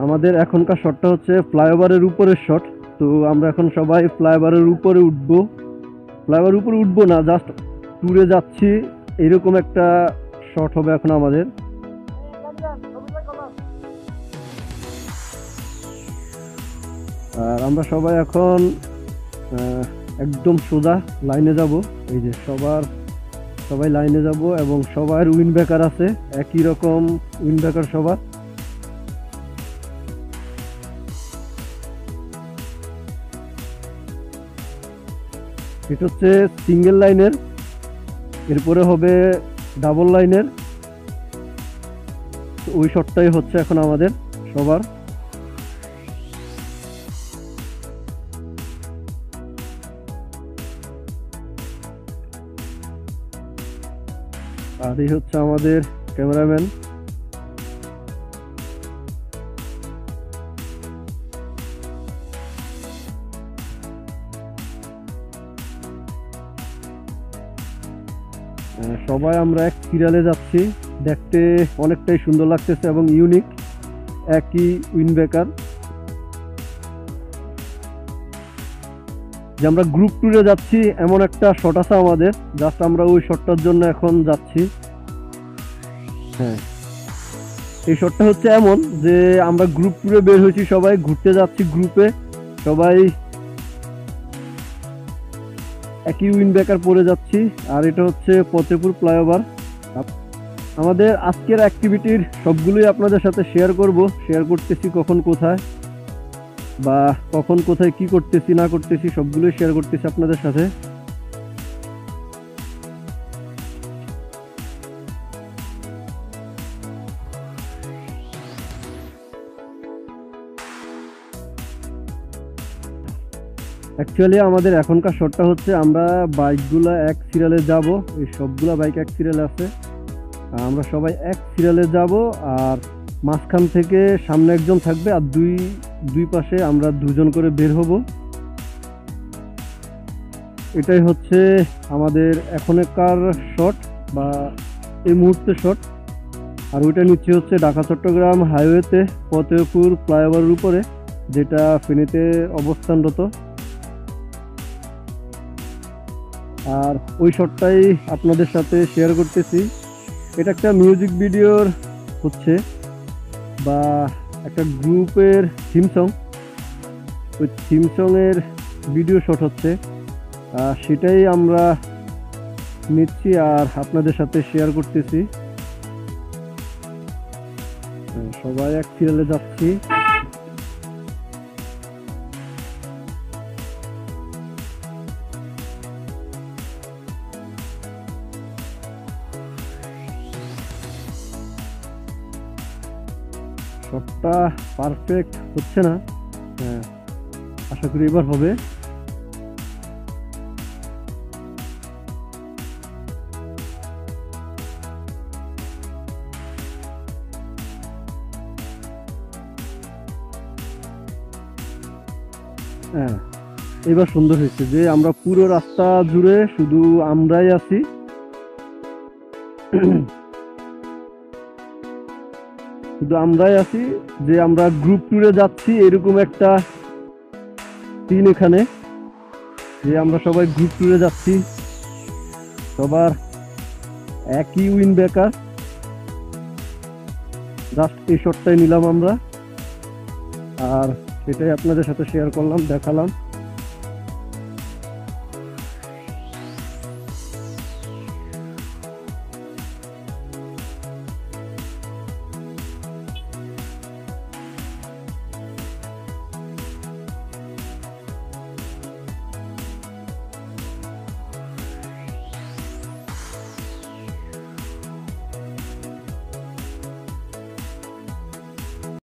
আমাদের এখনকার শটটা হচ্ছে ফ্লাইওভারের উপরের শট। তো আমরা এখন সবাই ফ্লাইওভারের উপরে উঠবো। ফ্লাইওভারের উপরে উঠবো না, জাস্ট ট্যুরে যাচ্ছি, এরকম একটা শট হবে এখন আমাদের। আর আমরা সবাই এখন একদম সোজা লাইনে যাব। এই যে সবাই লাইনে যাব এবং সবার উইন ব্রেকার আছে, একই রকম উইন ব্রেকার সবার। এটা হচ্ছে সিঙ্গেল লাইনের, এরপরে হবে ডাবল লাইনের। ওই শটটাই হচ্ছে এখন আমাদের সবার। আর এই হচ্ছে আমাদের ক্যামেরাম্যান। সবাই আমরা এক সিরিয়ালে যাচ্ছি, দেখতে অনেকটাই সুন্দর লাগতেছে এবং ইউনিক, একই উইন ব্রেকার। যে আমরা গ্রুপ ট্যুরে যাচ্ছি এমন একটা শট আছে আমাদের, জাস্ট আমরা ওই শটটার জন্য এখন যাচ্ছি। হ্যাঁ, এই শটটা হচ্ছে এমন যে আমরা গ্রুপ ট্যুরে বের হয়েছি, সবাই ঘুরতে যাচ্ছি গ্রুপে, সবাই একই উইন ব্রেকার পরে যাচ্ছি। আর এটা হচ্ছে ফতেপুর ফ্লাইওভার। আমাদের আজকের অ্যাক্টিভিটির সবগুলোই আপনাদের সাথে শেয়ার করতেছি, কখন কোথায় বা কখন কোথায় কি করতেছি না করতেছি সবগুলোই শেয়ার করতেছি আপনাদের সাথে। অ্যাকচুয়ালি আমাদের এখনকার শটটা হচ্ছে আমরা বাইকগুলা এক সিরিয়ালে যাব, এই সবগুলা বাইক এক সিরিয়ালে আছে, আমরা সবাই এক সিরিয়ালে যাব। আর মাঝখান থেকে সামনে একজন থাকবে আর দুই পাশে আমরা দুজন করে বের হব। এটাই হচ্ছে আমাদের এখনকার শট বা এই মুহূর্তের শট। আর ওইটা নিচ্ছে হচ্ছে ঢাকা চট্টগ্রাম হাইওয়েতে ফতেপুর ফ্লাইওভারের উপরে, যেটা ফেনীতে অবস্থানরত। আর ওই শটটাই আপনাদের সাথে শেয়ার করতেছি। এটা একটা মিউজিক ভিডিওর হচ্ছে বা একটা গ্রুপের থিম সং, ওই থিম সঙের ভিডিও শট হচ্ছে, সেটাই আমরা নিচ্ছি আর আপনাদের সাথে শেয়ার করতেছি। সবাই এক সিরিয়ালে যাচ্ছি। শটটা পারফেক্ট হচ্ছে না, আশা করি এবার হবে। হ্যাঁ, এবার সুন্দর হয়েছে যে আমরা পুরো রাস্তা জুড়ে শুধু আমরাই আছি। শুধু আমরাই আছি যে আমরা গ্রুপ ট্যুরে যাচ্ছি, এরকম একটা সিন এখানে, যে আমরা সবাই গ্রুপ ট্যুরে যাচ্ছি, সবার একই উইন ব্রেকার। জাস্ট এই শটটাই নিলাম আমরা, আর সেটাই আপনাদের সাথে শেয়ার করলাম, দেখালাম।